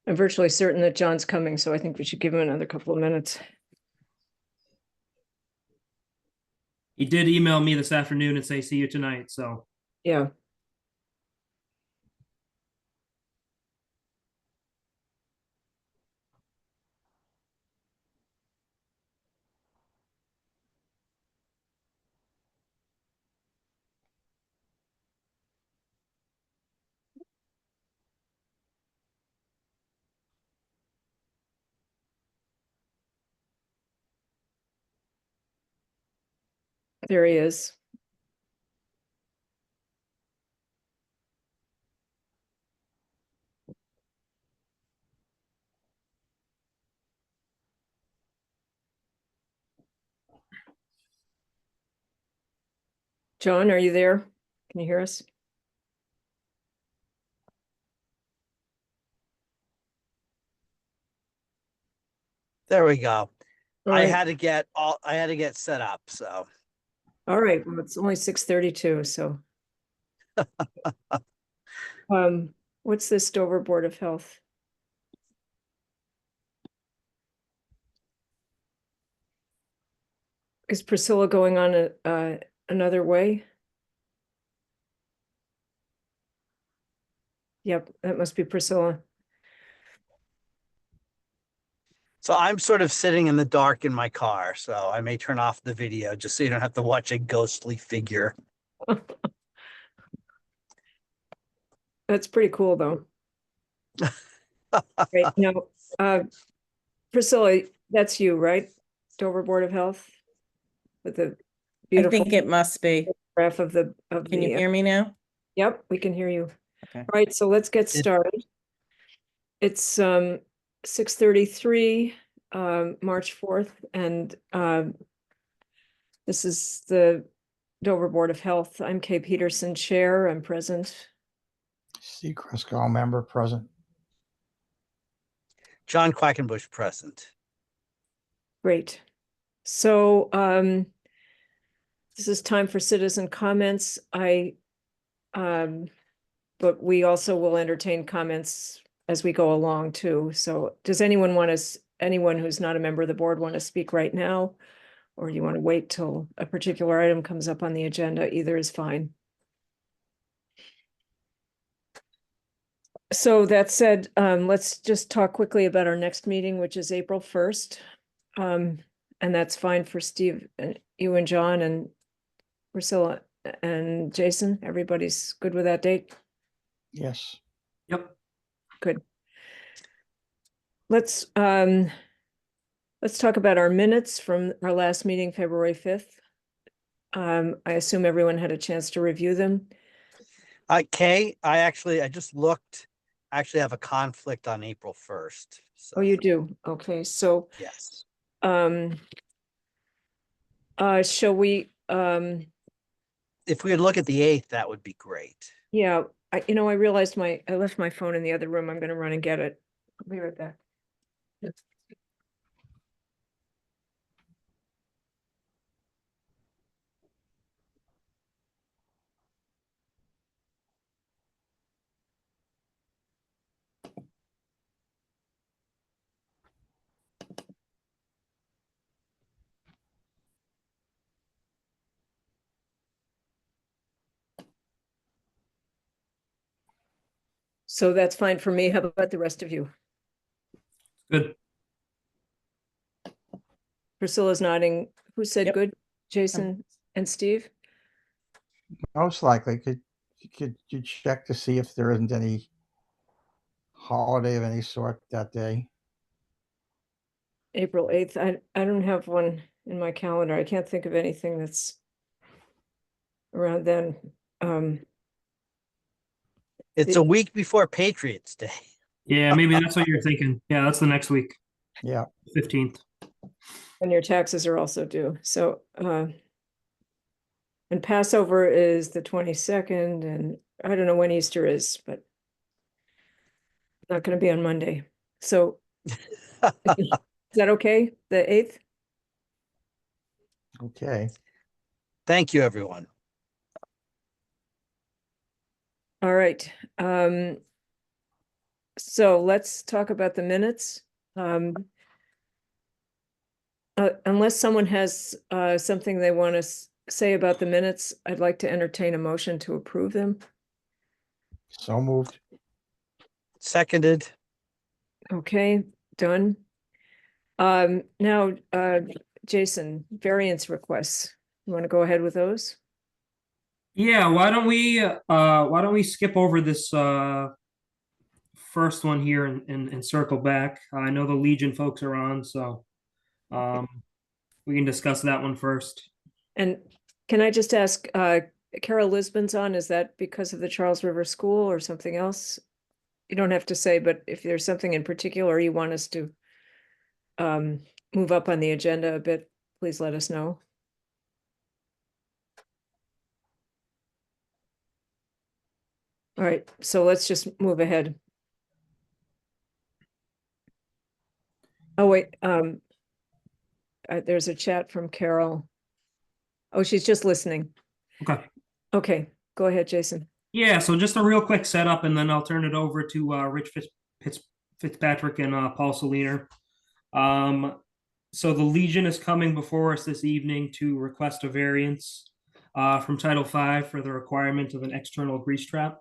I'm virtually certain that John's coming, so I think we should give him another couple of minutes. He did email me this afternoon and say, see you tonight. So Yeah. There he is. John, are you there? Can you hear us? There we go. All I right. had to get set up. So All right. Well, it's only 6:32, so. What's this Dover Board of Health? Is Priscilla going on another way? Yep, that must be Priscilla. so I'm sort of sitting in the dark in my car, so I may turn off the video just so you don't have to watch a ghostly figure. That's pretty cool, though. Right now, Priscilla, that's you, right? Dover Board of Health with the I beautiful think it must be. graph of the Can you hear me now? Yep, we can hear you. Okay. All right, so let's get started. It's 6:33, March 4th, and this is the Dover Board of Health. I'm Kay Peterson, Chair. I'm present. Steve Crisco, member, present. John Quackenbush present. Great. So this is time for citizen comments. But we also will entertain comments as we go along too. So does anyone who's not a member of the board want to speak right now? Or do you want to wait till a particular item comes up on the agenda? Either is fine. So that said, let's just talk quickly about our next meeting, which is April 1st. And that's fine for Steve and you and John and Priscilla and Jason. Everybody's good with that date? Yes. yep. Good. Let's talk about our minutes from our last meeting, February 5th. I assume everyone had a chance to review them. Kay, I just looked, I actually have a conflict on April 1st. So, Oh, you do? Okay, so, yes. shall we, If we would look at the 8th, that would be great. yeah, I realized I left my phone in the other room. I'm gonna run and get it. I'll be right back. So that's fine for me. How about the rest of you? Good. Priscilla's nodding. Who said Yep. good? Jason and Steve? Most likely, could you check to see if there isn't any holiday of any sort that day? April 8th. I don't have one in my calendar. I can't think of anything that's around then. It's a week before Patriots Day. Yeah, maybe that's what you're thinking. Yeah, that's the next week, Yeah, 15th. And your taxes are also due. So, and Passover is the 22nd, and I don't know when Easter is, but not going to be on Monday. So is that okay? The 8th? okay. Thank you, everyone. All right. So let's talk about the minutes. Unless someone has something they want to say about the minutes, I'd like to entertain a motion to approve them. So moved. Seconded. Okay, done. Now, Jason, variance requests. You want to go ahead with those? Yeah, why don't we skip over this first one here and circle back? I know the Legion folks are on, so we can discuss that one first. And can I just ask, Carol Lisbon's on, is that because of the Charles River School or something else? You don't have to say, but if there's something in particular you want us to move up on the agenda a bit, please let us know. All right, so let's just move ahead. Oh, wait, there's a chat from Carol. Oh, she's just listening. Okay. Okay, go ahead, Jason. Yeah, so just a real quick setup, and then I'll turn it over to Rich Fitzpatrick and Paul Saliner. So the Legion is coming before us this evening to request a variance from Title V for the requirement of an external grease trap.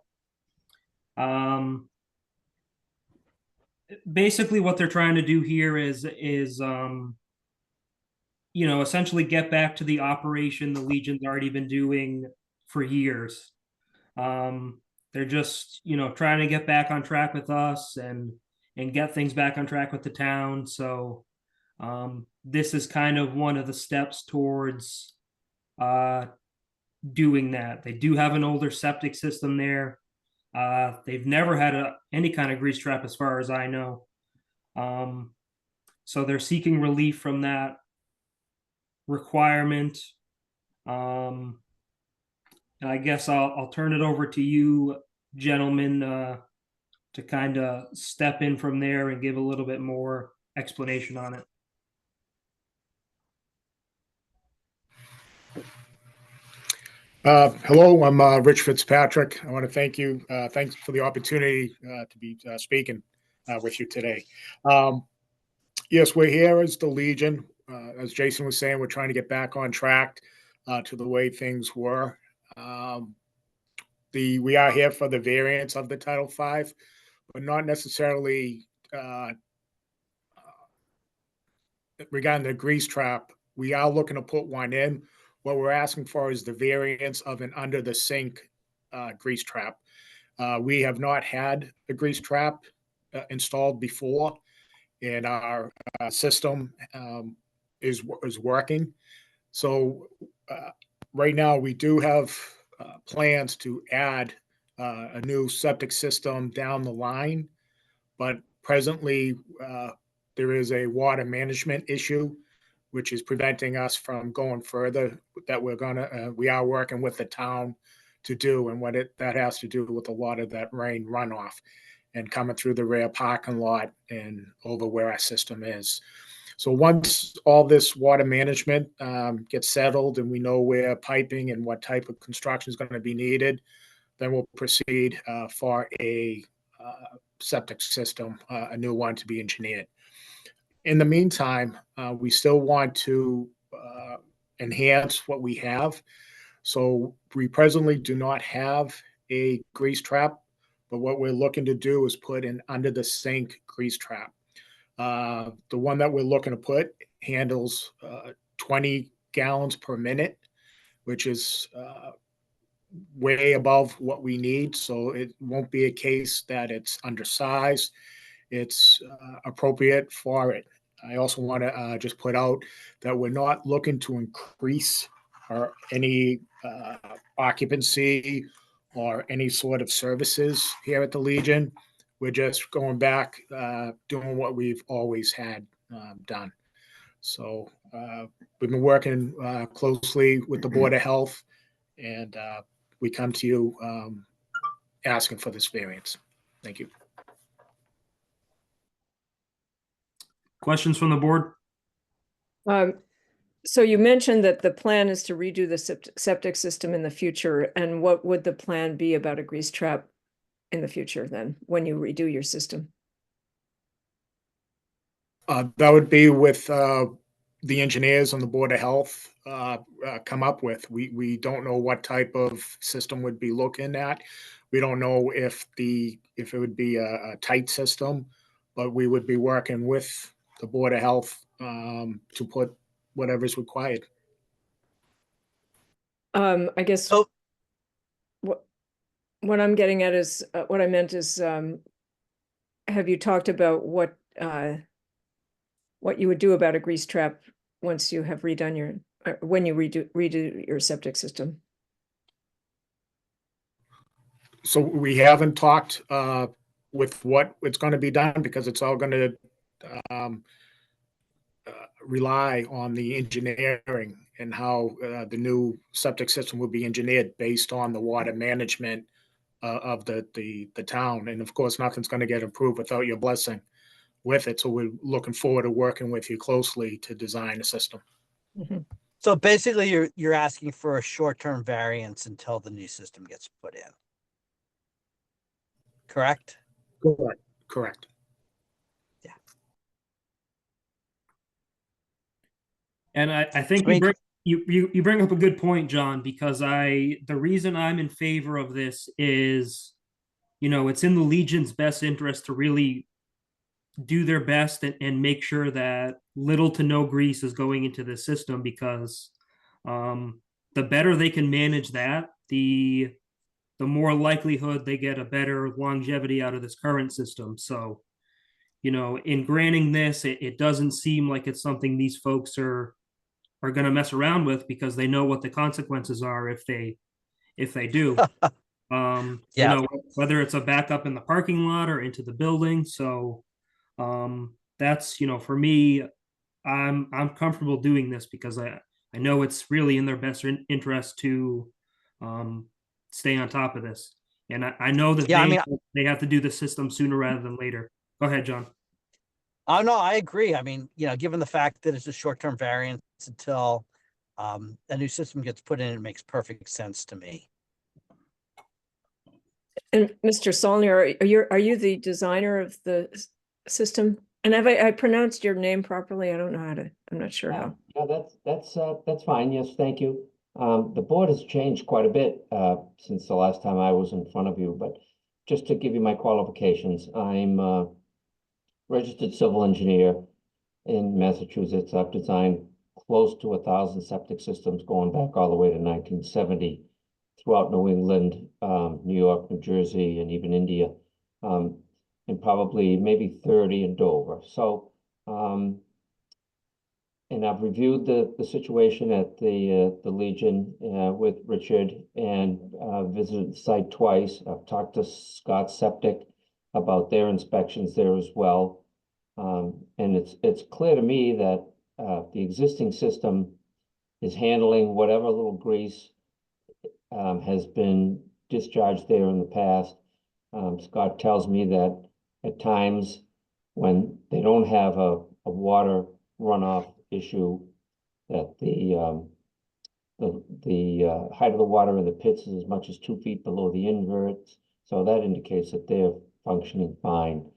Basically, what they're trying to do here is essentially get back to the operation the Legion's already been doing for years. They're just trying to get back on track with us and get things back on track with the town. So this is kind of one of the steps towards doing that. They do have an older septic system there. They've never had any kind of grease trap as far as I know. So they're seeking relief from that requirement. And I guess I'll turn it over to you, gentlemen, to kind of step in from there and give a little bit more explanation on it. Hello, I'm Rich Fitzpatrick. I want to thank you. Thanks for the opportunity to be speaking with you today. Yes, we're here as the Legion. As Jason was saying, we're trying to get back on track to the way things were. We are here for the variance of the Title V, but not necessarily regarding the grease trap. We are looking to put one in. What we're asking for is the variance of an under the sink grease trap. We have not had a grease trap installed before, and our system is working. So right now we do have plans to add a new septic system down the line, but presently there is a water management issue, which is preventing us from going further. That we are working with the town to do, and that has to do with a lot of that rain runoff and coming through the rear parking lot and over where our system is. So once all this water management gets settled and we know where piping and what type of construction is going to be needed, then we'll proceed for a septic system, a new one to be engineered. In the meantime, we still want to enhance what we have. So we presently do not have a grease trap, but what we're looking to do is put an under the sink grease trap. The one that we're looking to put handles 20 gallons per minute, which is way above what we need. So it won't be a case that it's undersized. It's appropriate for it. I also want to just put out that we're not looking to increase or any occupancy or any sort of services here at the Legion. We're just going back, doing what we've always had done. So we've been working closely with the Board of Health, and we come to you asking for this variance. Thank you. Questions from the board? So you mentioned that the plan is to redo the septic system in the future, and what would the plan be about a grease trap in the future then, when you redo your system? That would be with the engineers on the Board of Health come up with. We don't know what type of system would be looking at. We don't know if it would be a tight system, but we would be working with the Board of Health to put whatever's required. I guess So- what I'm getting at is, what I meant is, have you talked about what you would do about a grease trap once you have redone when you redo your septic system? So we haven't talked with what it's going to be done, because it's all going to rely on the engineering and how the new septic system will be engineered based on the water management of the town. And of course, nothing's going to get approved without your blessing with it. So we're looking forward to working with you closely to design a system. Mm-hmm. So basically you're asking for a short-term variance until the new system gets put in. Correct? Correct. And I think Sweet. you bring up a good point, John, because the reason I'm in favor of this is, it's in the Legion's best interest to really do their best and make sure that little to no grease is going into the system, because the better they can manage that, the more likelihood they get a better longevity out of this current system. So, in granting this, it doesn't seem like it's something these folks are going to mess around with, because they know what the consequences are if they do. Yeah. Whether it's a backup in the parking lot or into the building. So that's, for me, I'm comfortable doing this, because I know it's really in their best interest to stay on top of this. And I know that they have to do the system sooner rather than later. Go ahead, John. Oh, no, I agree. I mean, given the fact that it's a short-term variance until a new system gets put in, it makes perfect sense to me. And Mr. Saulnier, are you the designer of the system? And have I pronounced your name properly? I don't know how to. I'm not sure how. Yeah, that's fine. Yes, thank you. The board has changed quite a bit since the last time I was in front of you, but just to give you my qualifications, I'm a registered civil engineer in Massachusetts. I've designed close to 1,000 septic systems going back all the way to 1970 throughout New England, New York, New Jersey, and even India, and probably maybe 30 in Dover. So and I've reviewed the situation at the Legion with Richard and visited the site twice. I've talked to Scott Septic about their inspections there as well. And it's clear to me that the existing system is handling whatever little grease has been discharged there in the past. Scott tells me that at times when they don't have a water runoff issue, that the height of the water in the pits is as much as 2 feet below the inverts. So that indicates that they're functioning fine.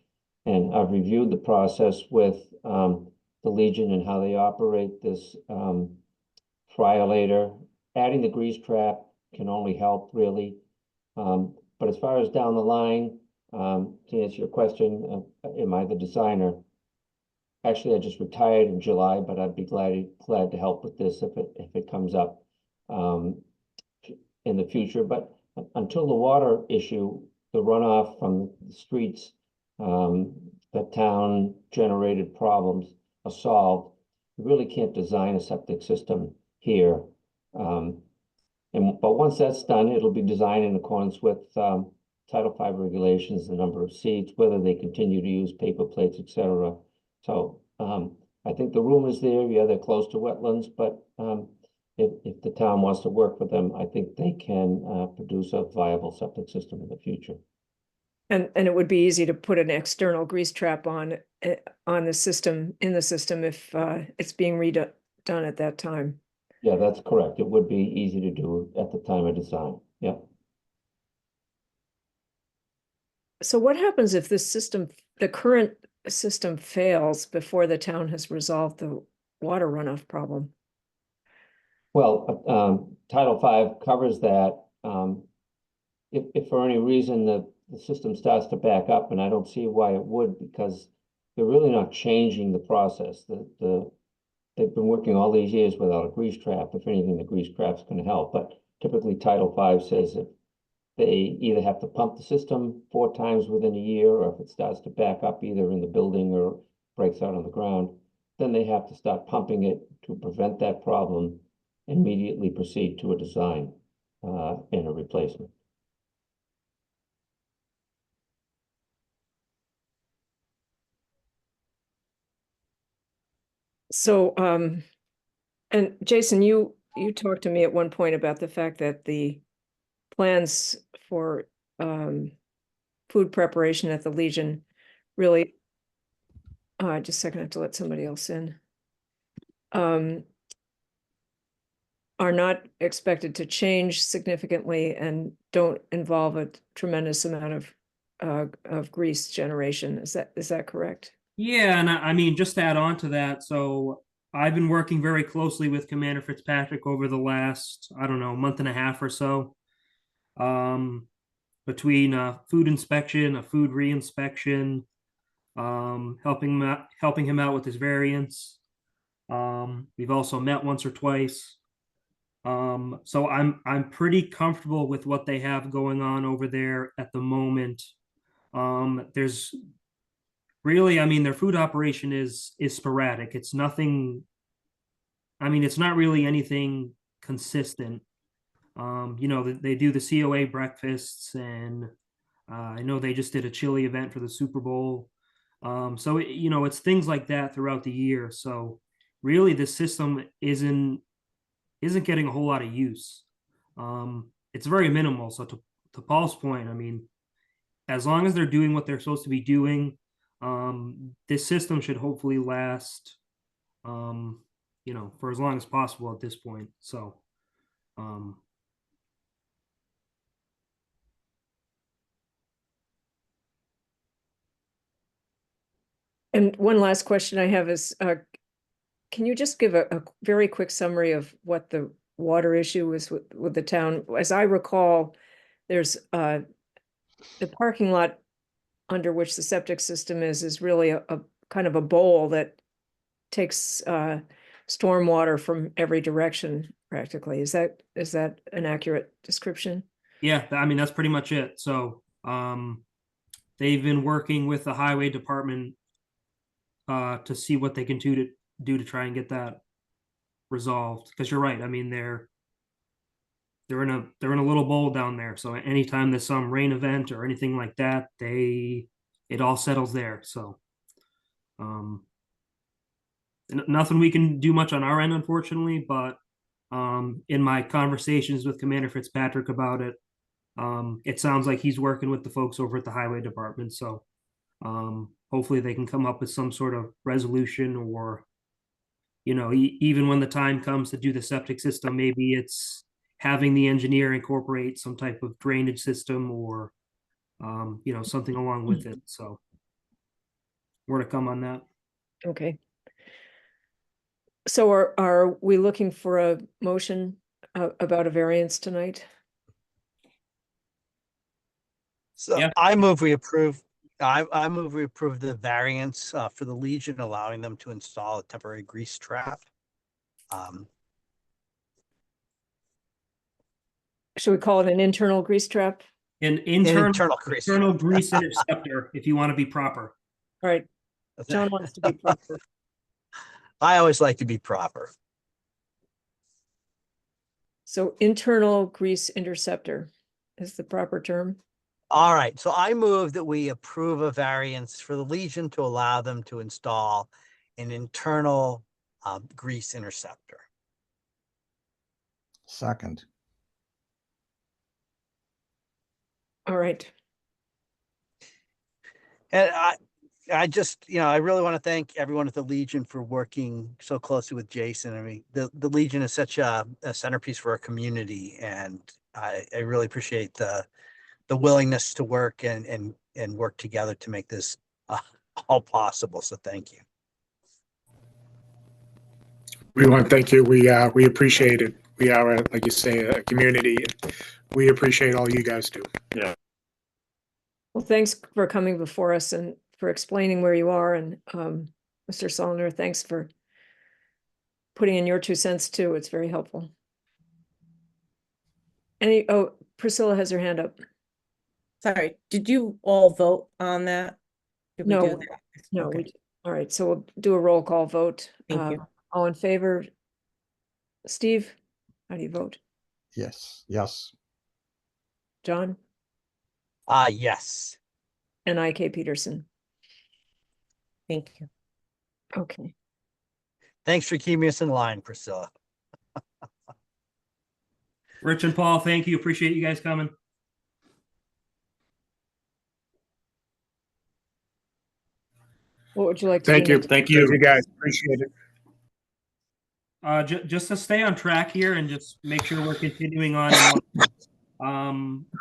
And I've reviewed the process with the Legion and how they operate this friolator. Adding the grease trap can only help, really. But as far as down the line, to answer your question, am I the designer? Actually, I just retired in July, but I'd be glad to help with this if it comes up in the future. But until the water issue, the runoff from the streets, the town generated problems are solved, you really can't design a septic system here. But once that's done, it'll be designed in accordance with Title V regulations, the number of seats, whether they continue to use paper plates, etc. So I think the room is there. Yeah, they're close to wetlands, but if the town wants to work with them, I think they can produce a viable septic system in the future. And it would be easy to put an external grease trap on the system, if it's being redone at that time. Yeah, that's correct. It would be easy to do at the time of design. Yeah. So what happens if the current system fails before the town has resolved the water runoff problem? Well, Title V covers that. If for any reason the system starts to back up, and I don't see why it would, because they're really not changing the process. They've been working all these years without a grease trap. If anything, the grease trap's going to help. But typically, Title V says if they either have to pump the system 4 times within a year, or if it starts to back up either in the building or breaks out on the ground, then they have to start pumping it to prevent that problem, immediately proceed to a design and a replacement. So, and Jason, you talked to me at one point about the fact that the plans for food preparation at the Legion really, just a second, I have to let somebody else in, are not expected to change significantly and don't involve a tremendous amount of grease generation. Is that correct? Yeah, and I mean, just to add on to that, so I've been working very closely with Commander Fitzpatrick over the last, I don't know, month and a half or so, between a food inspection, a food reinspection, helping him out with his variants. We've also met once or twice. So I'm pretty comfortable with what they have going on over there at the moment. There's really, I mean, their food operation is sporadic. It's nothing, I mean, it's not really anything consistent. You know, they do the COA breakfasts, and I know they just did a chili event for the Super Bowl. So you know, it's things like that throughout the year. So really, the system isn't getting a whole lot of use. It's very minimal. So to Paul's point, I mean, as long as they're doing what they're supposed to be doing, this system should hopefully last, you know, for as long as possible at this point. So, And one last question I have is, can you just give a very quick summary of what the water issue is with the town? As I recall, there's the parking lot under which the septic system is really a kind of a bowl that takes stormwater from every direction practically. Is that an accurate description? yeah, I mean, that's pretty much it. So, they've been working with the highway department to see what they can do to try and get that resolved. Because you're right. I mean, they're in a little bowl down there. So anytime there's some rain event or anything like that, it all settles there. So nothing we can do much on our end, unfortunately, but in my conversations with Commander Fitzpatrick about it, it sounds like he's working with the folks over at the highway department. So hopefully they can come up with some sort of resolution, or even when the time comes to do the septic system, maybe it's having the engineer incorporate some type of drainage system, or something along with it. So more to come on that. Okay. So are we looking for a motion about a variance tonight? So Yeah. I move we approve, I move we approve the variance for the Legion, allowing them to install a temporary grease trap. Should we call it an internal grease trap? An internal grease. internal grease interceptor, if you want to be proper. All right, John wants to be proper. I always like to be proper. So internal grease interceptor is the proper term. All right, so I move that we approve a variance for the Legion to allow them to install an internal grease interceptor. Second. All right. And I just, I really want to thank everyone at the Legion for working so closely with Jason. I mean, the Legion is such a centerpiece for our community, and I really appreciate the willingness to work and work together to make this all possible. So thank you. We want to thank you. We appreciate it. We are, like you say, a community. We appreciate all you guys do. Well, thanks for coming before us and for explaining where you are. And Mr. Sollner, thanks for putting in your 2 cents too. It's very helpful. Priscilla has her hand up. Sorry, did you all vote on that? Did we do No, that? no. Okay. All right, so we'll do a roll call vote. Thank you. All in favor? Steve, how do you vote? Yes, yes. John? Yes. And I.K. Peterson. Thank you. Okay. Thanks for keeping us in line, Priscilla. Rich and Paul, thank you. Appreciate you guys coming. What would you like to do? Thank you. next? Thank you, guys. Appreciate it. Just to stay on track here and just make sure we're continuing on.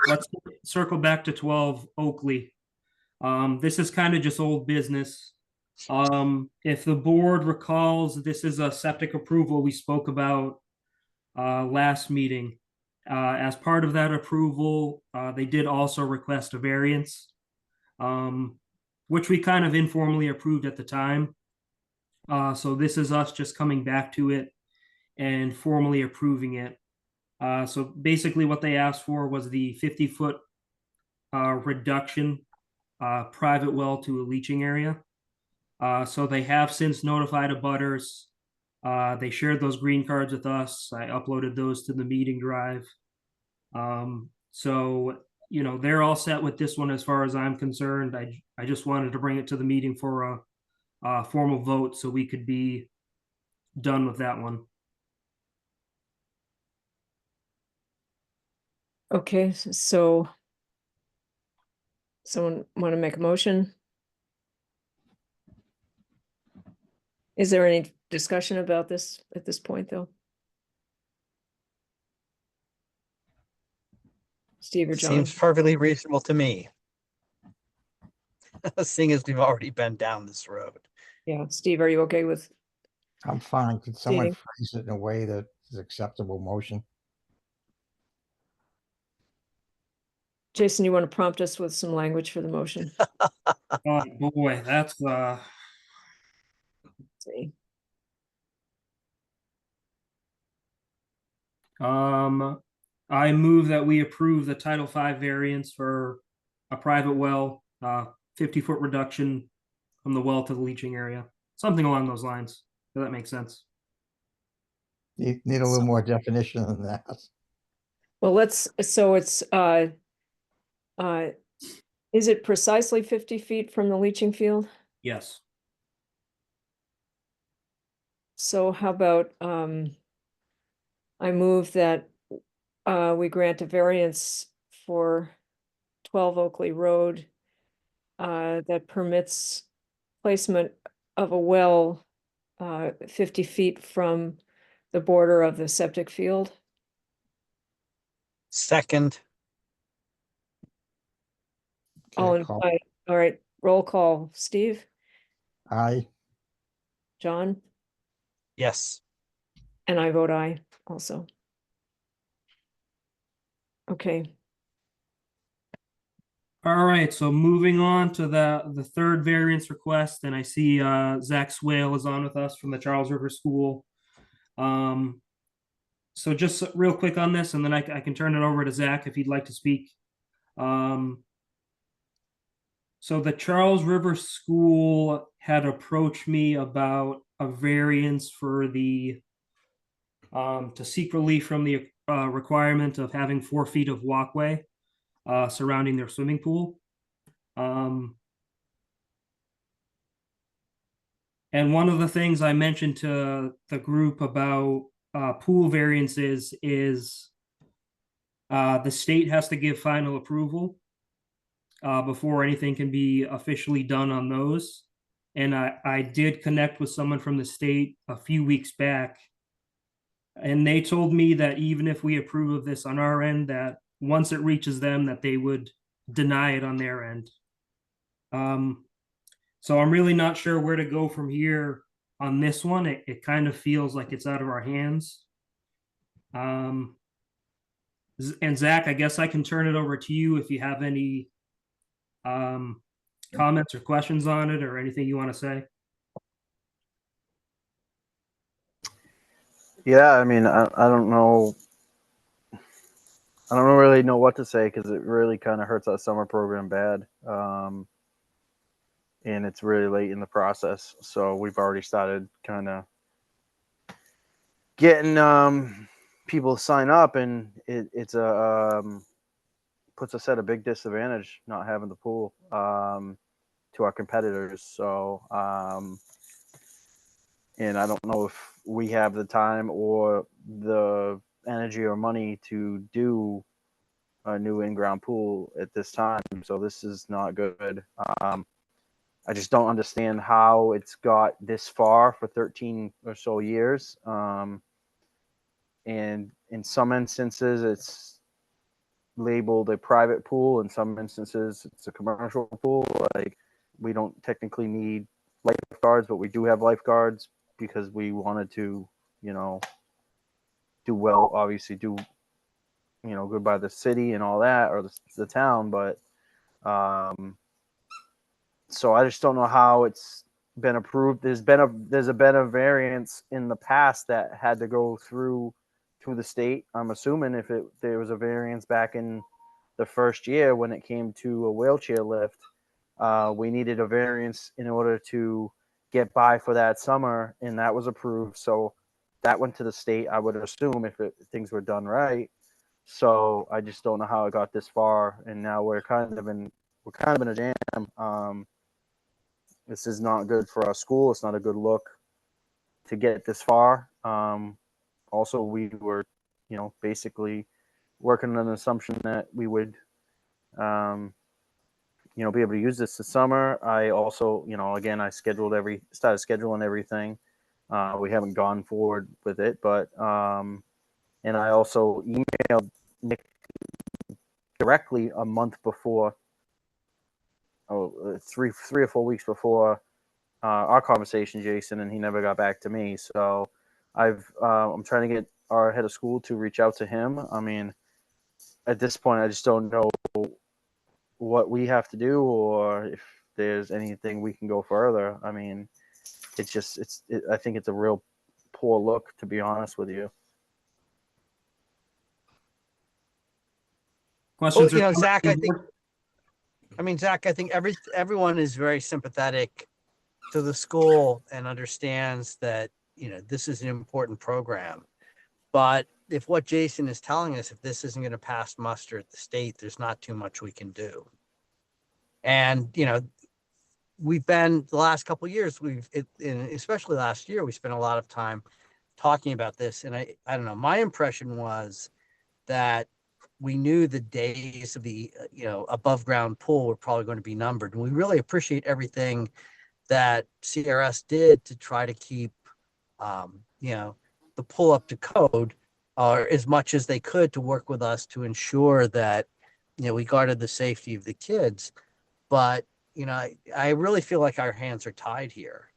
Let's circle back to 12 Oakley. This is kind of just old business. If the board recalls, this is a septic approval we spoke about last meeting. As part of that approval, they did also request a variance, which we kind of informally approved at the time. So this is us just coming back to it and formally approving it. So basically what they asked for was the 50-foot reduction, private well to a leaching area. So they have since notified abutters. They shared those green cards with us. I uploaded those to the meeting drive. So, they're all set with this one as far as I'm concerned. I just wanted to bring it to the meeting for a formal vote so we could be done with that one. Okay, so someone want to make a motion? Is there any discussion about this at this point, though? Steve or John? Seems perfectly reasonable to me. Seeing as we've already been down this road. Yeah, Steve, are you okay with? I'm fine. Could someone Seating. phrase it in a way that is acceptable motion? Jason, you want to prompt us with some language for the motion? Oh boy, that's Let's see. I move that we approve the Title V variance for a private well, 50-foot reduction from the well to the leaching area, something along those lines. Does that make sense? Need a little more definition than that. Well, so it's, is it precisely 50 feet from the leaching field? Yes. So how about, I move that, we grant a variance for 12 Oakley Road, that permits placement of a well, 50 feet from the border of the septic field. Second, All Okay, in, call. all right, roll call. Steve, Aye. John, yes. and I vote aye also. Okay, All right, so moving on to the third variance request, and I see Zach Swale is on with us from the Charles River School. So just real quick on this, and then I can turn it over to Zach if he'd like to speak. So the Charles River School had approached me about a variance for the to seek relief from the requirement of having 4 feet of walkway surrounding their swimming pool. And one of the things I mentioned to the group about pool variances is the state has to give final approval before anything can be officially done on those. And I did connect with someone from the state a few weeks back, and they told me that even if we approve of this on our end, that once it reaches them, that they would deny it on their end. So I'm really not sure where to go from here on this one. It kind of feels like it's out of our hands. And Zach, I guess I can turn it over to you if you have any comments or questions on it or anything you want to say. Yeah, I mean, I don't know. I don't really know what to say because it really kind of hurts our summer program bad. And it's really late in the process. So we've already started kind of getting people to sign up, and it's a puts us at a big disadvantage not having the pool to our competitors. So and I don't know if we have the time or the energy or money to do a new in-ground pool at this time. So this is not good. I just don't understand how it's got this far for 13 or so years. And in some instances, it's labeled a private pool. In some instances, it's a commercial pool. Like, we don't technically need lifeguards, but we do have lifeguards because we wanted to, do well, obviously do, good by the city and all that, or the town. But so I just don't know how it's been approved. There's been a variance in the past that had to go through the state. I'm assuming if there was a variance back in the first year when it came to a wheelchair lift, we needed a variance in order to get by for that summer, and that was approved. So that went to the state, I would assume, if things were done right. So I just don't know how it got this far, and now we're kind of in a jam. This is not good for our school. It's not a good look to get this far. Also, we were, basically working on an assumption that we would, be able to use this summer. I also, again, I started scheduling everything. We haven't gone forward with it, but, and I also emailed Nick directly a month before, 3 or 4 weeks before our conversation, Jason, and he never got back to me. So I'm trying to get our head of school to reach out to him. I mean, at this point, I just don't know what we have to do or if there's anything we can go further. I mean, I think it's a real poor look, to be honest with you. Questions? Well, or comments Zach, from I the think, board? Zach, I think everyone is very sympathetic to the school and understands that, this is an important program. But if what Jason is telling us, if this isn't going to pass muster at the state, there's not too much we can do. And, you know, we've been the last couple of years, and especially last year, we spent a lot of time talking about this. And I don't know, my impression was that we knew the days of the, above ground pool were probably going to be numbered. And we really appreciate everything that CRS did to try to keep, the pull up to code, as much as they could to work with us to ensure that, we guarded the safety of the kids. But, I really feel like our hands are tied here.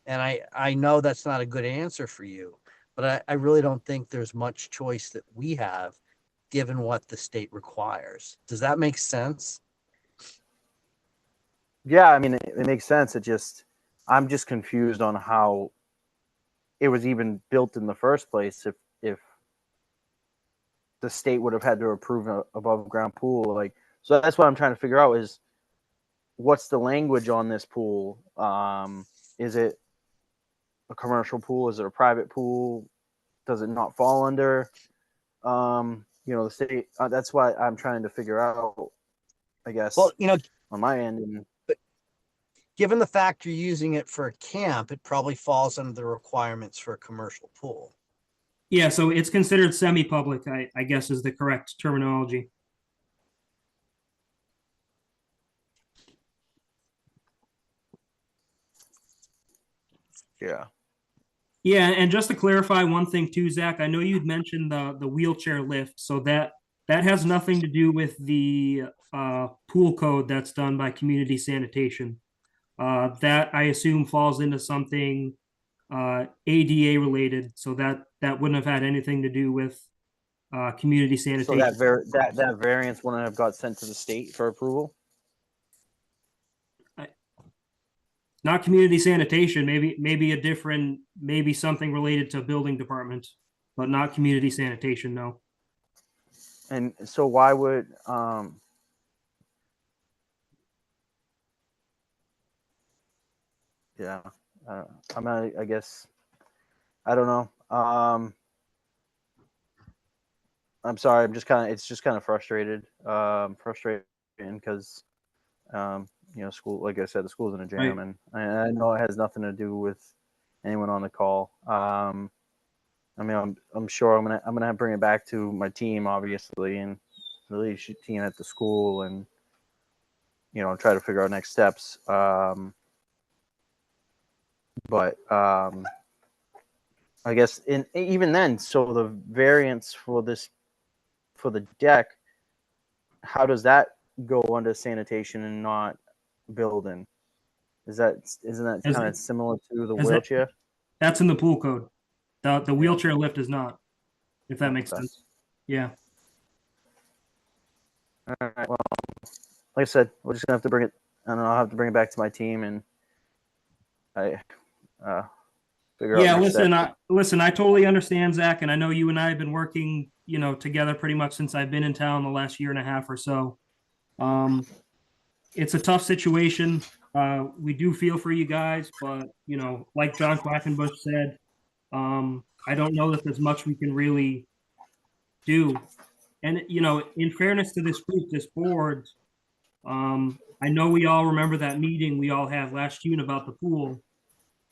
And I know that's not a good answer for you, but I really don't think there's much choice that we have given what the state requires. Does that make sense? Yeah, I mean, it makes sense. I'm just confused on how it was even built in the first place. If the state would have had to approve an above ground pool, so that's what I'm trying to figure out is what's the language on this pool? Is it a commercial pool? Is it a private pool? Does it not fall under, the state? That's why I'm trying to figure out, I guess, Well, on my end. And given the fact you're using it for a camp, it probably falls under the requirements for a commercial pool. Yeah, so it's considered semi-public, I guess is the correct terminology. yeah. Yeah, and just to clarify one thing too, Zach, I know you'd mentioned the wheelchair lift, so that has nothing to do with the pool code that's done by community sanitation. That I assume falls into something ADA related, so that wouldn't have had anything to do with community So sanitation. that variance wouldn't have got sent to the state for approval. Not community sanitation, maybe a different, maybe something related to building department, but not community sanitation, no. And so why would yeah, I guess I don't know. I'm sorry. It's just kind of frustrating because, school, like I said, the school's in a jam, Right. and I know it has nothing to do with anyone on the call. I mean, I'm sure I'm gonna have to bring it back to my team, obviously, and the leadership team at the school, and try to figure out next steps. But I guess even then, so the variance for the deck, how does that go under sanitation and not building? Isn't that As kind it- of similar to the as it- wheelchair? That's in the pool code. The wheelchair lift is not, if that makes Okay. sense. Yeah. All right. Well, like I said, we're just gonna have to bring it. I don't know. I'll have to bring it back to my team and figure out. Yeah, next steps. listen, I totally understand, Zach, and I know you and I have been working, together pretty much since I've been in town the last year and a half or so. It's a tough situation. We do feel for you guys, but like John Quackenbush said, I don't know that there's much we can really do. And in fairness to this group, this board, I know we all remember that meeting we all had last June about the pool.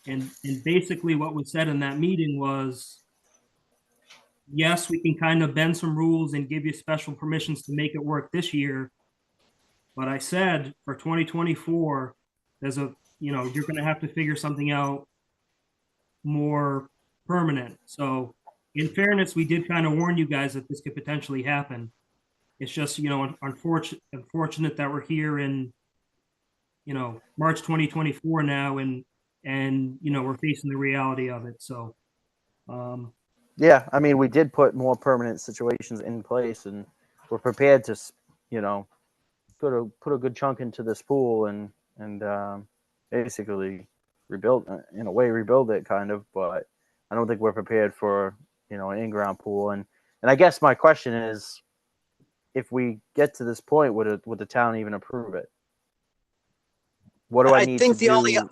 And basically what was said in that meeting was, yes, we can kind of bend some rules and give you special permissions to make it work this year. But I said for 2024, you're going to have to figure something out more permanent. So in fairness, we did kind of warn you guys that this could potentially happen. It's just, unfortunate that we're here in, March 2024 now, and we're facing the reality of it. So, Yeah, I mean, we did put more permanent situations in place, and we're prepared to, put a good chunk into this pool and basically rebuild it kind of. But I don't think we're prepared for an in-ground pool. And I guess my question is, if we get to this point, would the town even approve it? What do I need think to the only do?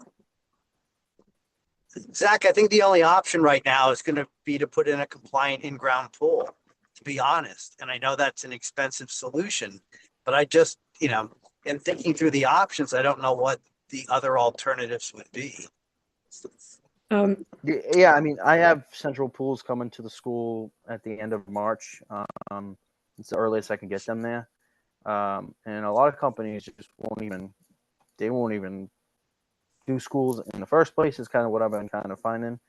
Zach, I think the only option right now is going to be to put in a compliant in-ground pool, to be honest. And I know that's an expensive solution, but I just, in thinking through the options, I don't know what the other alternatives would be. Yeah, I mean, I have central pools coming to the school at the end of March. It's the earliest I can get them there. And a lot of companies just won't even do schools in the first place is kind of what I've been kind of finding.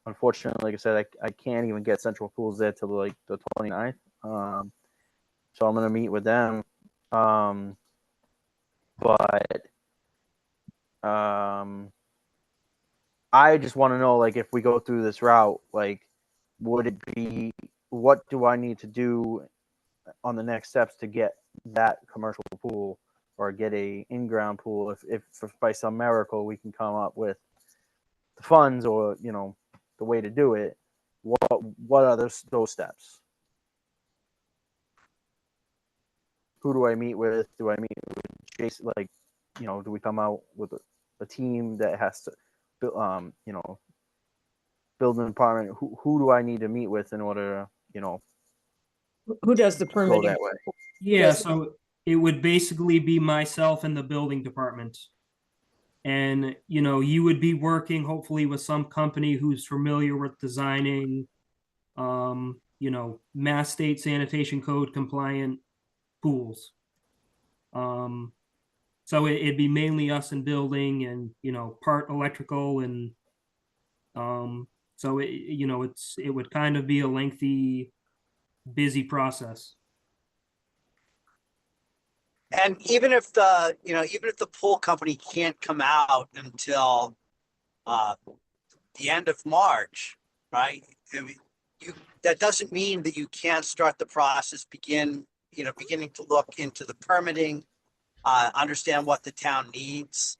Unfortunately, like I said, I can't even get central pools there till like the 29th. So I'm going to meet with them. But I just want to know, like, if we go through this route, like, what do I need to do on the next steps to get that commercial pool or get a in-ground pool? If by some miracle we can come up with the funds or, the way to do it, what are those steps? Who do I meet with? Do I meet with Jason? Like, do we come out with a team that has to, build an apartment? Who do I need to meet with in order to, Who does the go permitting? that way? Yeah, Yes. so it would basically be myself and the building department. And, you would be working hopefully with some company who's familiar with designing, Mass State Sanitation Code compliant pools. So it'd be mainly us in building and, part electrical and, so it would kind of be a lengthy, busy process. And even if the pool company can't come out until the end of March, right? I mean, that doesn't mean that you can't start the process, beginning to look into the permitting, understand what the town needs,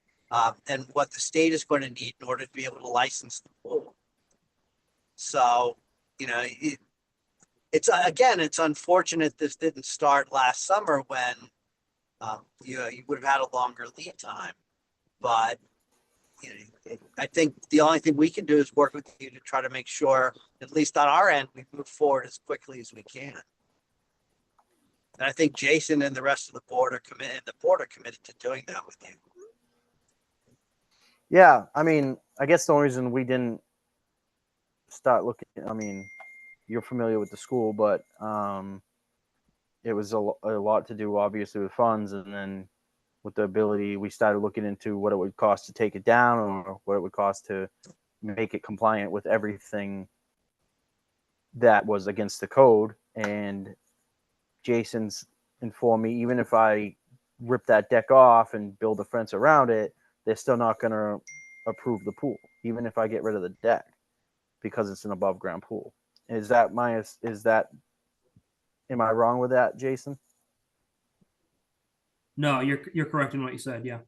and what the state is going to need in order to be able to license the pool. So, it's unfortunate this didn't start last summer when you would have had a longer lead time. But I think the only thing we can do is work with you to try to make sure, at least on our end, we move forward as quickly as we can. And I think Jason and the rest of the board are committed. The board are committed to doing that with you. Yeah, I mean, I guess the only reason we didn't start looking, I mean, you're familiar with the school, but it was a lot to do, obviously, with funds, and then with the ability, we started looking into what it would cost to take it down or what it would cost to make it compliant with everything that was against the code. And Jason's informed me, even if I rip that deck off and build a fence around it, they're still not going to approve the pool, even if I get rid of the deck, because it's an above ground pool. Am I wrong with that, Jason? No, you're correct in what you said. Yeah.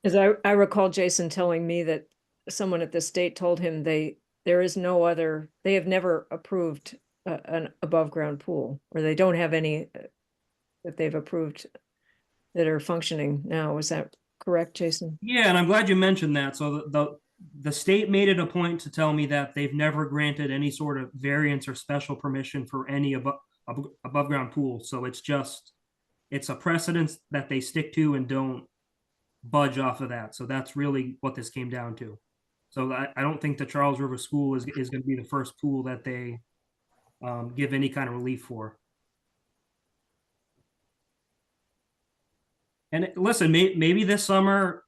As I recall Jason telling me that someone at the state told him they have never approved an above ground pool, or they don't have any that they've approved that are functioning now. Is that correct, Jason? Yeah, and I'm glad you mentioned that. So the state made it a point to tell me that they've never granted any sort of variance or special permission for any above ground pool. So it's a precedence that they stick to and don't budge off of that. So that's really what this came down to. So I don't think the Charles River School is going to be the first pool that they give any kind of relief for. And listen, maybe this summer,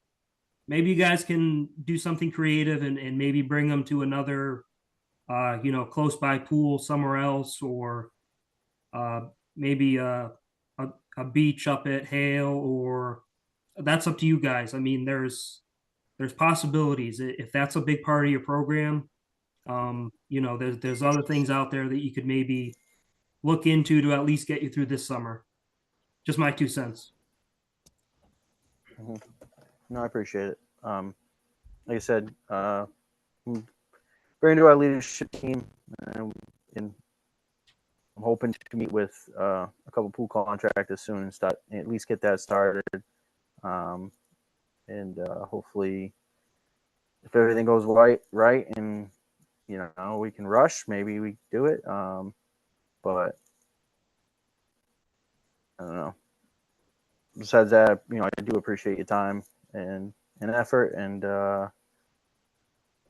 maybe you guys can do something creative and maybe bring them to another, close by pool somewhere else, or maybe a beach up at Hale, or that's up to you guys. I mean, there's possibilities if that's a big part of your program. There's other things out there that you could maybe look into to at least get you through this summer. Just my 2 cents. Mm-hmm. No, I appreciate it. Like I said, I'm very into our leadership team, and I'm hoping to meet with a couple pool contractors soon and at least get that started. And hopefully if everything goes right, and you know we can rush, maybe we do it. But I don't know. Besides that, you know, I do appreciate your time and effort, and I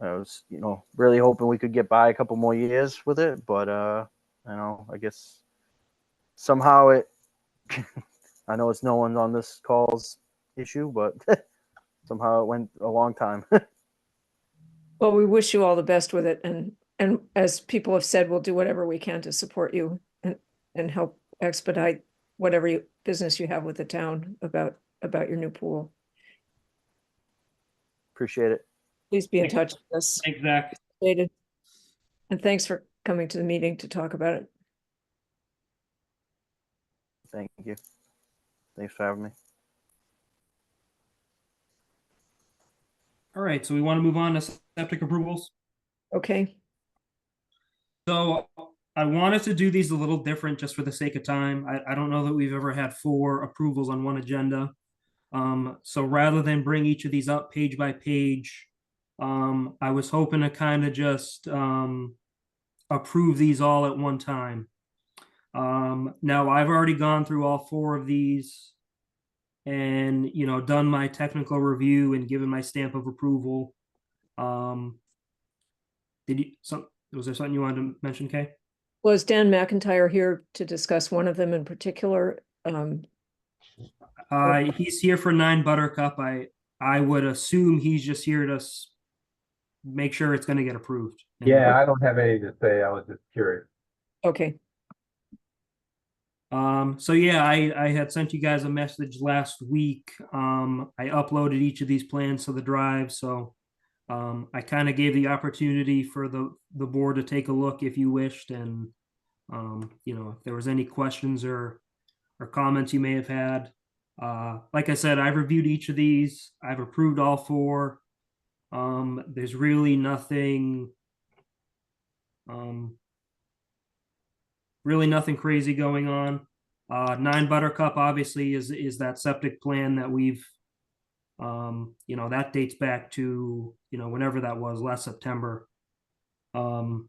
was, you know, really hoping we could get by a couple more years with it, but you know, I guess somehow it. I know it's no one on this call's issue, but somehow it went a long time. Well, we wish you all the best with it, and as people have said, we'll do whatever we can to support you and help expedite whatever business you have with the town about your new pool. Appreciate it. Please be in Thanks. touch with us. Thanks, Zach. Dated. And thanks for coming to the meeting to talk about it. Thank you. Thanks for having me. All right, so we want to move on to septic approvals. Okay, So I wanted to do these a little different just for the sake of time. I don't know that we've ever had 4 approvals on one agenda. So rather than bring each of these up page by page, I was hoping to kind of just approve these all at one time. Now I've already gone through all 4 of these and, you know, done my technical review and given my stamp of approval. Was there something you wanted to mention, Kay? was Dan McIntyre here to discuss one of them in particular? He's here for 9 Buttercup. I would assume he's just here to make sure it's going to get approved. Yeah, I don't have anything to say. I was just curious. Okay, So yeah, I had sent you guys a message last week. I uploaded each of these plans to the drive, so I kind of gave the opportunity for the board to take a look if you wished, and you know, if there was any questions or comments you may have had. Like I said, I've reviewed each of these. I've approved all 4. There's really nothing crazy going on. 9 Buttercup obviously is that septic plan that we've you know, that dates back to, you know, whenever that was, last September. So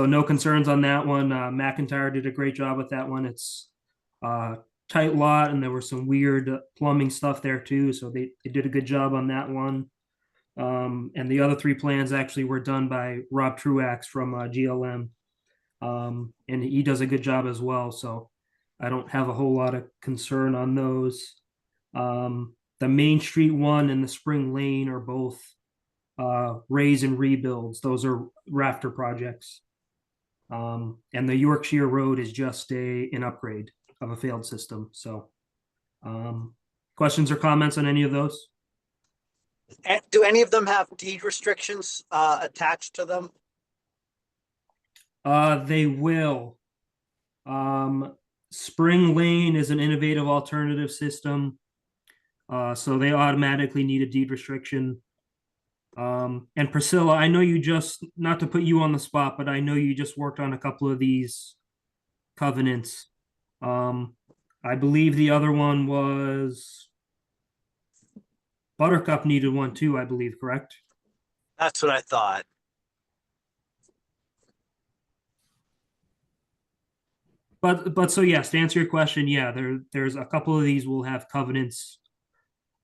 no concerns on that one. McIntyre did a great job with that one. It's tight lot, and there was some weird plumbing stuff there too, so they did a good job on that one. And the other 3 plans actually were done by Rob Truax from GLM, and he does a good job as well, so I don't have a whole lot of concern on those. The Main Street one and the Spring Lane are both raise and rebuilds. Those are rafter projects. And the Yorkshire Road is just an upgrade of a failed system. So questions or comments on any of those? And do any of them have deed restrictions attached to them? They will. Spring Lane is an innovative alternative system. So they automatically need a deed restriction. And Priscilla, I know you just, not to put you on the spot, but I know you just worked on a couple of these covenants. I believe the other one was Buttercup needed one too, I believe, correct? That's what I thought. But so yes, to answer your question, yeah, there's a couple of these will have covenants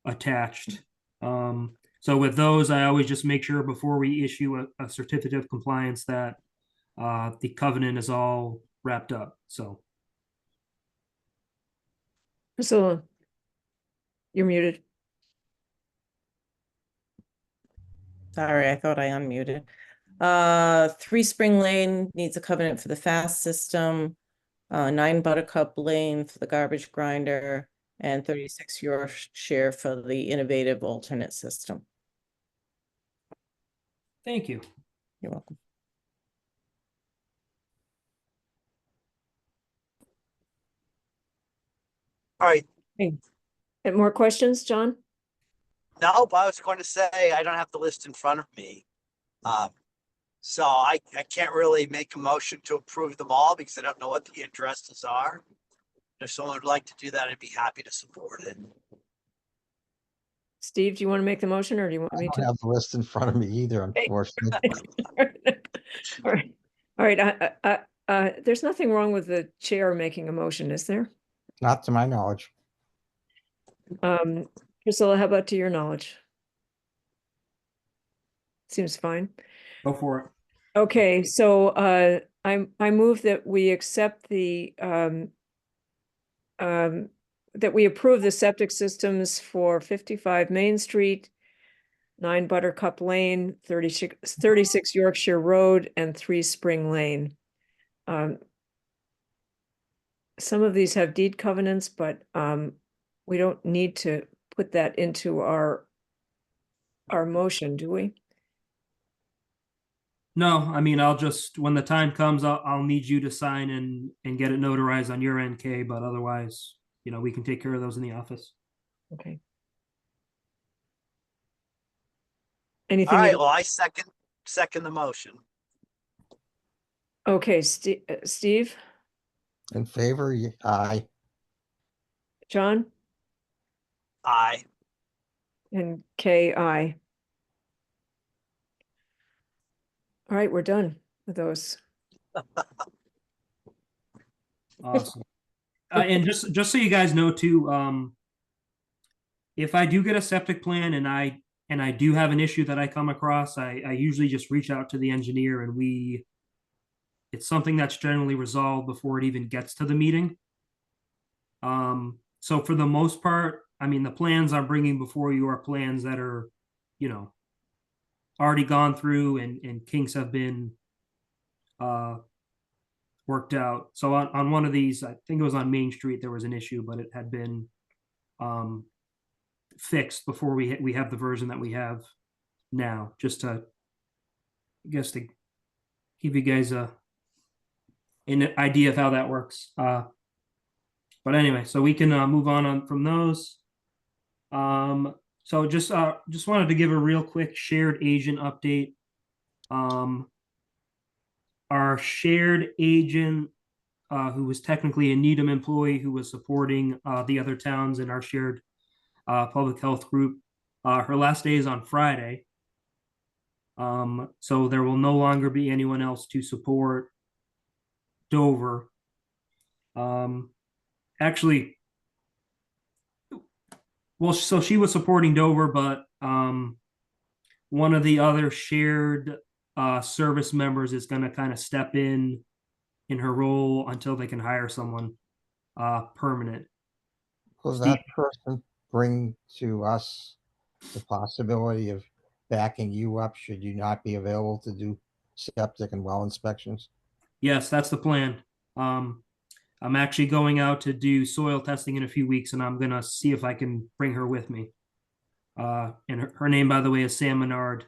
attached. So with those, I always just make sure before we issue a certificate of compliance that the covenant is all wrapped up. So Priscilla, you're muted. Sorry, I thought I unmuted. 3 Spring Lane needs a covenant for the fast system. 9 Buttercup Lane for the garbage grinder, and 36 Yorkshire for the innovative alternate system. thank you. You're welcome. All right. And more questions, John? No, but I was going to say, I don't have the list in front of me. So I can't really make a motion to approve them all because I don't know what the addresses are. If someone would like to do that, I'd be happy to support it. Steve, do you want to make the motion or do you want I me don't to? have the list in front of me either, unfortunately. All right, all right, there's nothing wrong with the chair making a motion, is there? Not to my knowledge. Priscilla, how about to your knowledge? Seems fine. Go for it. Okay, so I move that we accept the that we approve the septic systems for 55 Main Street, 9 Buttercup Lane, 36 Yorkshire Road, and 3 Spring Lane. Some of these have deed covenants, but we don't need to put that into our motion, do we? No, I mean, I'll just, when the time comes, I'll need you to sign and get it notarized on your NK, but otherwise, you know, we can take care of those in the office. Okay. All Anything? right, well, I second the motion. Okay, Steve, In favor, aye. John, Aye. and Kay, aye. All right, we're done with those. Awesome. And just so you guys know too, if I do get a septic plan and I do have an issue that I come across, I usually just reach out to the engineer and it's something that's generally resolved before it even gets to the meeting. So for the most part, I mean, the plans I'm bringing before you are plans that are, you know, already gone through and kinks have been worked out. So on one of these, I think it was on Main Street, there was an issue, but it had been fixed before we have the version that we have now, just to, I guess, to give you guys an idea of how that works. But anyway, so we can move on from those. So just wanted to give a real quick shared agent update. Our shared agent, who was technically a Needham employee who was supporting the other towns in our shared public health group, her last day is on Friday. So there will no longer be anyone else to support Dover. Actually, well, so she was supporting Dover, but one of the other shared service members is going to kind of step in her role until they can hire someone permanent. Will Steve? that person bring to us the possibility of backing you up should you not be available to do septic and well inspections? Yes, that's the plan. I'm actually going out to do soil testing in a few weeks, and I'm gonna see if I can bring her with me. And her name, by the way, is Sam Menard.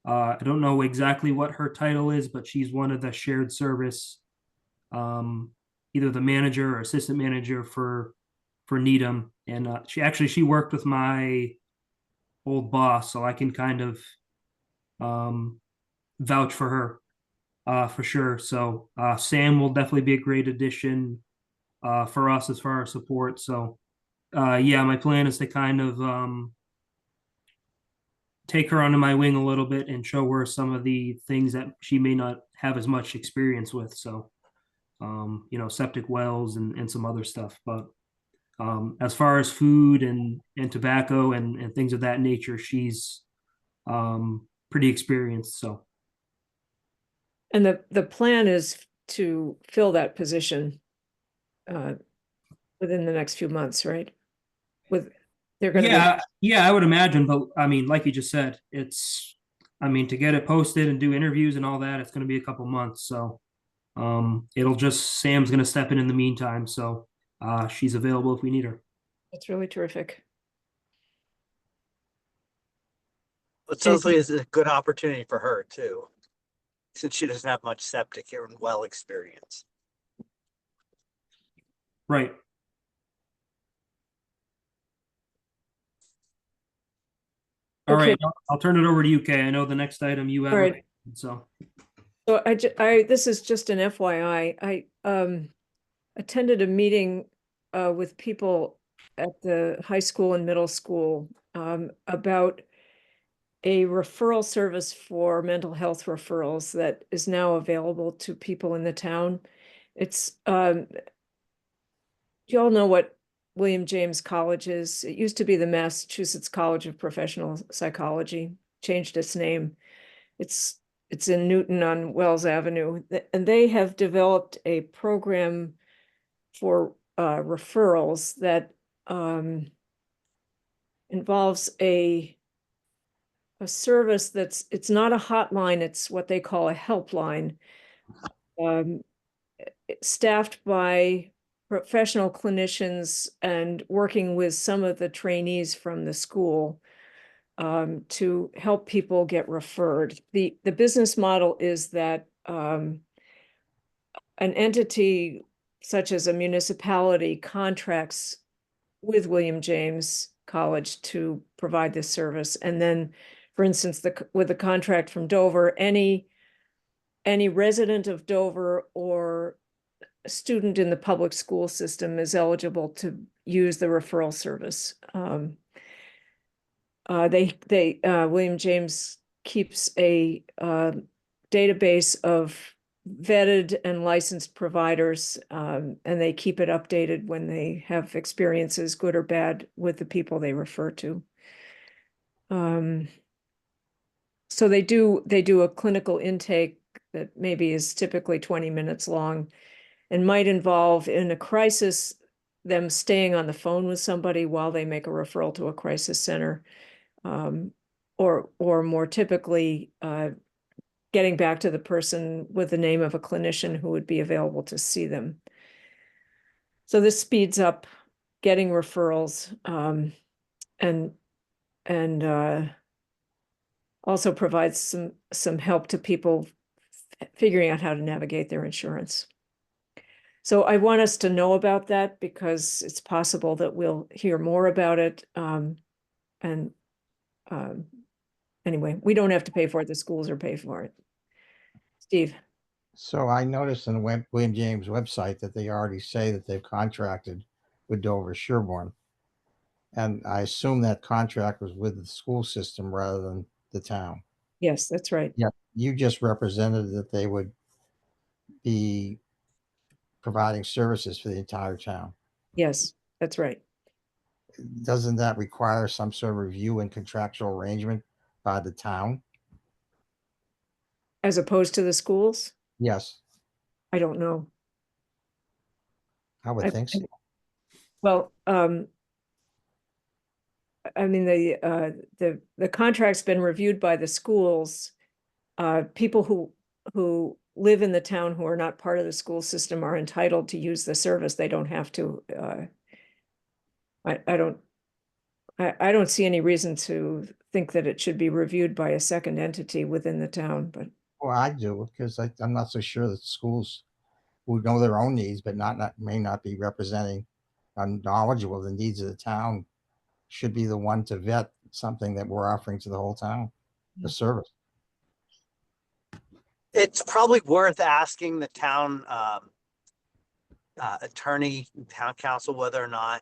I don't know exactly what her title is, but she's one of the shared service, either the manager or assistant manager for Needham. And she worked with my old boss, so I can kind of vouch for her for sure. So Sam will definitely be a great addition for us as far as support. So yeah, my plan is to kind of take her under my wing a little bit and show her some of the things that she may not have as much experience with. So you know, septic wells and some other stuff. But as far as food and tobacco and things of that nature, she's pretty experienced. So. And the plan is to fill that position within the next few months, right? They're going to yeah, I would imagine. But I mean, like you just said, to get it posted and do interviews and all that, it's going to be a couple months. So Sam's going to step in the meantime. So she's available if we need her. That's really terrific. It sounds like it's a good opportunity for her too, since she doesn't have much septic and well experience. Right. All Okay. right, I'll turn it over to you, Kay. I know the next item you have. All right. So So this is just an FYI. I attended a meeting with people at the high school and middle school about a referral service for mental health referrals that is now available to people in the town. It's, do you all know what William James College is? It used to be the Massachusetts College of Professional Psychology, changed its name. It's in Newton on Wells Avenue, and they have developed a program for referrals that involves a service it's not a hotline, it's what they call a helpline, staffed by professional clinicians and working with some of the trainees from the school to help people get referred. The business model is that an entity such as a municipality contracts with William James College to provide this service. And then, for instance, with the contract from Dover, any resident of Dover or a student in the public school system is eligible to use the referral service. William James keeps a database of vetted and licensed providers, and they keep it updated when they have experiences, good or bad, with the people they refer to. So they do a clinical intake that maybe is typically 20 minutes long and might involve, in a crisis, them staying on the phone with somebody while they make a referral to a crisis center, or more typically, getting back to the person with the name of a clinician who would be available to see them. So this speeds up getting referrals, and also provides some help to people figuring out how to navigate their insurance. So I want us to know about that because it's possible that we'll hear more about it. Anyway, we don't have to pay for it. The schools are paying for it. Steve. So I noticed on the William James website that they already say that they've contracted with Dover Sherborne. And I assume that contract was with the school system rather than the town. Yes, that's right. Yeah, you just represented that they would be providing services for the entire town. Yes, that's right. Doesn't that require some sort of review and contractual arrangement by the town? As opposed to the schools? Yes, I don't know. I would think so. Well, I mean, the contract's been reviewed by the schools. People who live in the town who are not part of the school system are entitled to use the service. They don't have to. I don't see any reason to think that it should be reviewed by a second entity within the town, but. Well, I do, because I'm not so sure that schools who know their own needs, but may not be representing knowledgeable of the needs of the town, should be the one to vet something that we're offering to the whole town, the service. It's probably worth asking the town attorney, town council, whether or not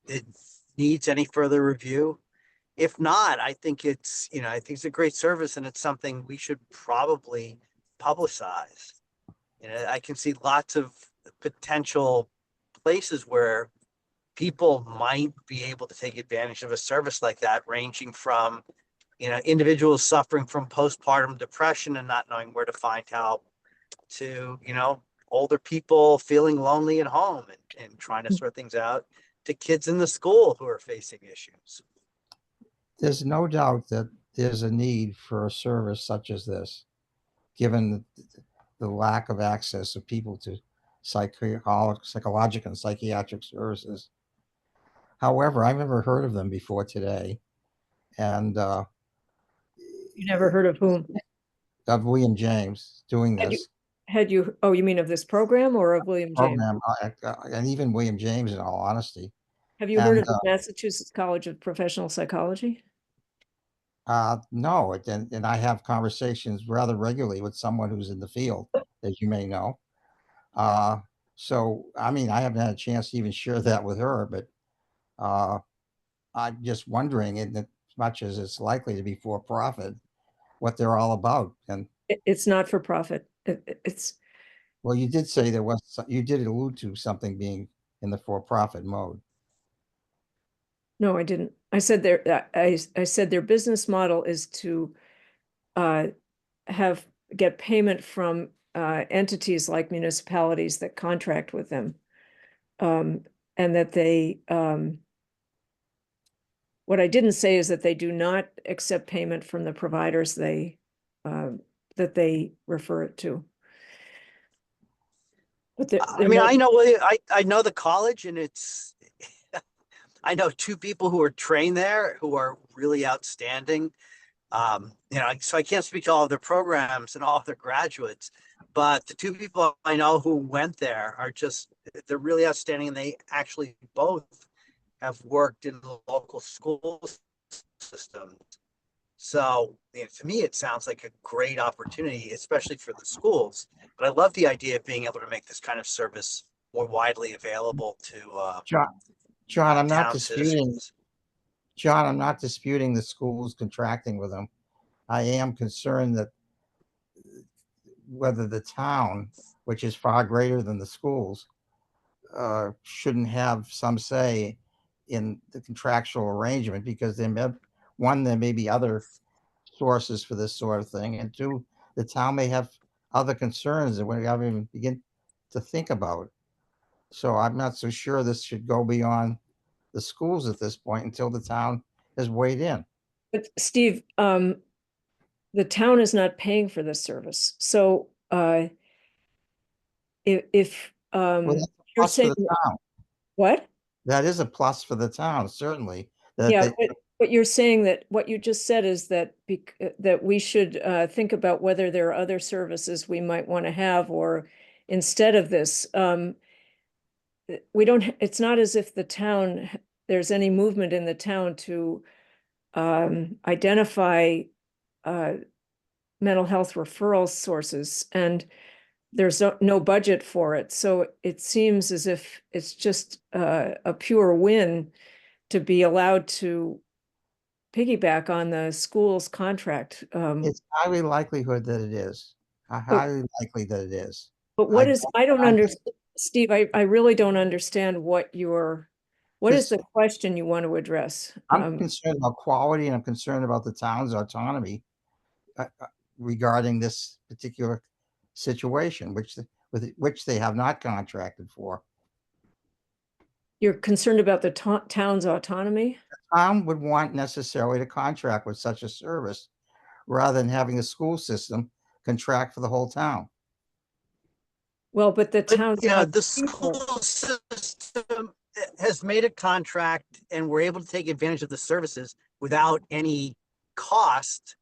it needs any further review. If not, I think it's a great service and it's something we should probably publicize. I can see lots of potential places where people might be able to take advantage of a service like that, ranging from, individuals suffering from postpartum depression and not knowing where to find help, to, older people feeling lonely at home and trying to sort things out, to kids in the school who are facing issues. There's no doubt that there's a need for a service such as this, given the lack of access of people to psychological and psychiatric services. However, I've never heard of them before today. And You never heard of whom? of William James doing Had you- this Oh, you mean of this program or of William James? program, and even William James, in all honesty. Have you heard of And, the Massachusetts College of Professional Psychology? No, and I have conversations rather regularly with someone who's in the field, as you may know. So, I mean, I haven't had a chance to even share that with her, but I'm just wondering, in as much as it's likely to be for profit, what they're all about. And It's not for profit. It's, well, you did say there was, you did allude to something being in the for-profit mode. no, I didn't. I said I said their business model is to get payment from entities like municipalities that contract with them. And that they, what I didn't say is that they do not accept payment from the providers that they refer it to. But I mean, I know the college, and it's, I know two people who are trained there who are really outstanding. You know, so I can't speak to all of their programs and all of their graduates, but the two people I know who went there are just, they're really outstanding, and they actually both have worked in the local school system. So, you know, to me, it sounds like a great opportunity, especially for the schools. But I love the idea of being able to make this kind of service more widely available to John, I'm not town disputing, citizens. John, I'm not disputing the schools contracting with them. I am concerned that whether the town, which is far greater than the schools, shouldn't have some say in the contractual arrangement, because there may be other sources for this sort of thing, and two, the town may have other concerns that we haven't even begin to think about. So I'm not so sure this should go beyond the schools at this point until the town has weighed in. But Steve, the town is not paying for this service. So if Well, that's a you're plus for saying the town. what? That is a plus for the town, certainly. That Yeah, they, but you're saying that what you just said is that that we should think about whether there are other services we might want to have, or instead of this. We don't, it's not as if the town, there's any movement in the town to identify mental health referral sources, and there's no budget for it. So it seems as if it's just a pure win to be allowed to piggyback on the school's contract. it's highly likelihood that it is. Highly likely that it is. But what is, I don't understand, Steve, I really don't understand what is the question you want to address? I'm concerned about quality, and I'm concerned about the town's autonomy regarding this particular situation, with which they have not contracted for. You're concerned about the town's autonomy? Town would want necessarily to contract with such a service rather than having the school system contract for the whole town. Well, but the But, town's you know, not the paying for it. school system has made a contract, and we're able to take advantage of the services without any cost.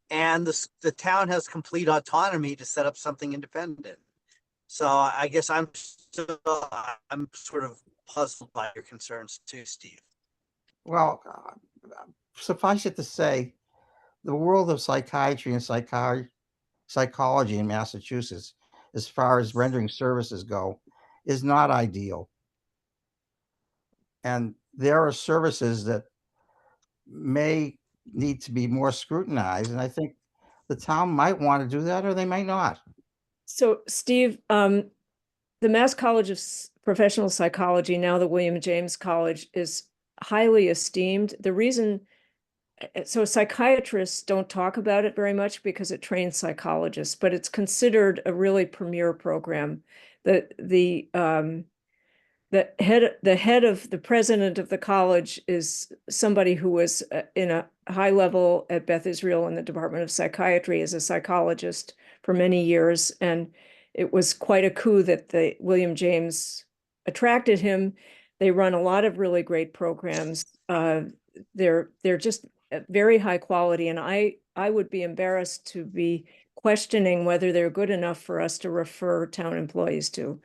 And the town has complete autonomy to set up something independent. So I guess I'm sort of puzzled by your concerns too, Steve. Well, suffice it to say, the world of psychiatry and psychology in Massachusetts, as far as rendering services go, is not ideal. And there are services that may need to be more scrutinized. And I think the town might want to do that, or they might not. So Steve, the Mass College of Professional Psychology, now the William James College, is highly esteemed. The reason, so psychiatrists don't talk about it very much because it trains psychologists, but it's considered a really premier program. The president of the college is somebody who was in a high level at Beth Israel in the Department of Psychiatry as a psychologist for many years. And it was quite a coup that the William James attracted him. They run a lot of really great programs. They're just very high quality. And I would be embarrassed to be questioning whether they're good enough for us to refer town employees to.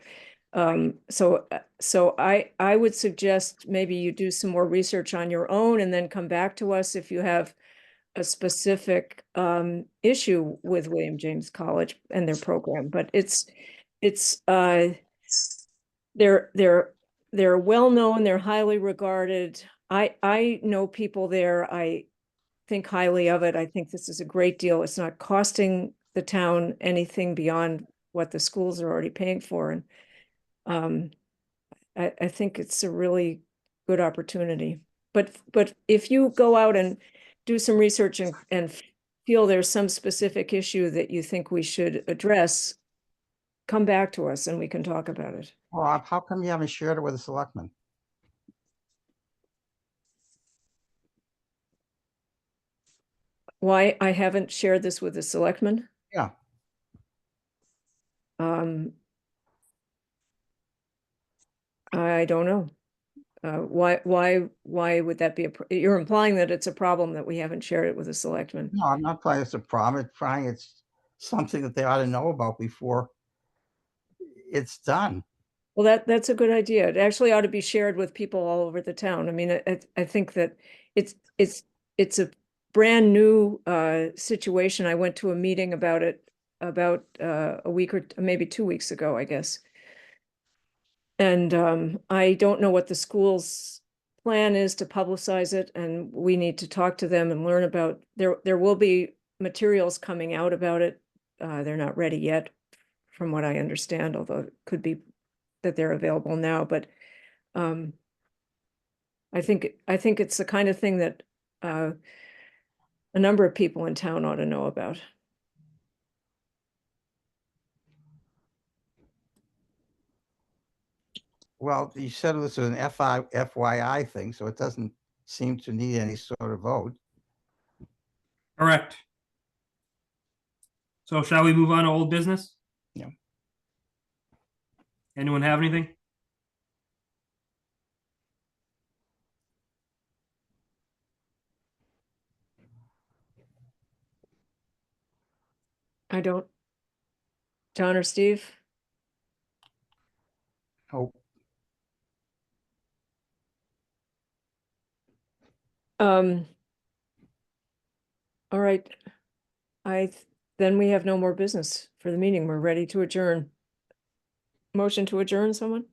So I would suggest maybe you do some more research on your own and then come back to us if you have a specific issue with William James College and their program. But it's they're well-known, they're highly regarded. I know people there. I think highly of it. I think this is a great deal. It's not costing the town anything beyond what the schools are already paying for. And I think it's a really good opportunity. But if you go out and do some research and feel there's some specific issue that you think we should address, come back to us and we can talk about it. Well, how come you haven't shared it with the selectmen? Why I haven't shared this with the selectmen? Yeah. I don't know. Why would that be you're implying that it's a problem that we haven't shared it with the selectmen? No, I'm not trying it's a problem. It's trying it's something that they ought to know about before it's done. Well, that's a good idea. It actually ought to be shared with people all over the town. I mean, I think that it's a brand new situation. I went to a meeting about it about a week or maybe 2 weeks ago, I guess. And I don't know what the school's plan is to publicize it, and we need to talk to them and learn about, there will be materials coming out about it. They're not ready yet, from what I understand, although it could be that they're available now, but I think it's the kind of thing that a number of people in town ought to know about. Well, you said this was an FYI thing, so it doesn't seem to need any sort of vote. Correct. So shall we move on to old business? Yeah. Anyone have anything? I don't. John or Steve? Oh, All right. Then we have no more business for the meeting. We're ready to adjourn. Motion to adjourn, someone?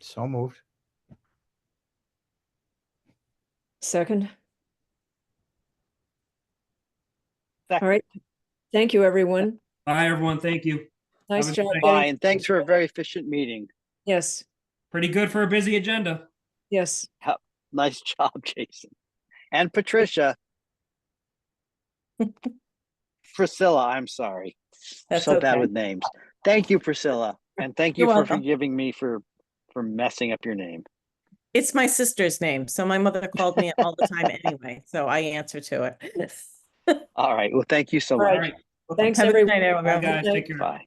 so moved. Second? All Second. right. Thank you, everyone. Bye, everyone. Thank you. Nice Have a job. good night. Bye, getting- and thanks for a very efficient meeting. Yes, Pretty good for a busy agenda. yes. Nice job, Jason. And Patricia. Priscilla, I'm sorry. That's So bad okay. with names. Thank you, Priscilla. And thank you You're for welcome. forgiving me for messing up your name. It's my sister's name, so my mother called me all the time anyway, so I answer to it. All right. Well, thank you so All much. right. All right. Thanks, Have a good everyone. night, Bye, everyone. guys. Take care. Bye.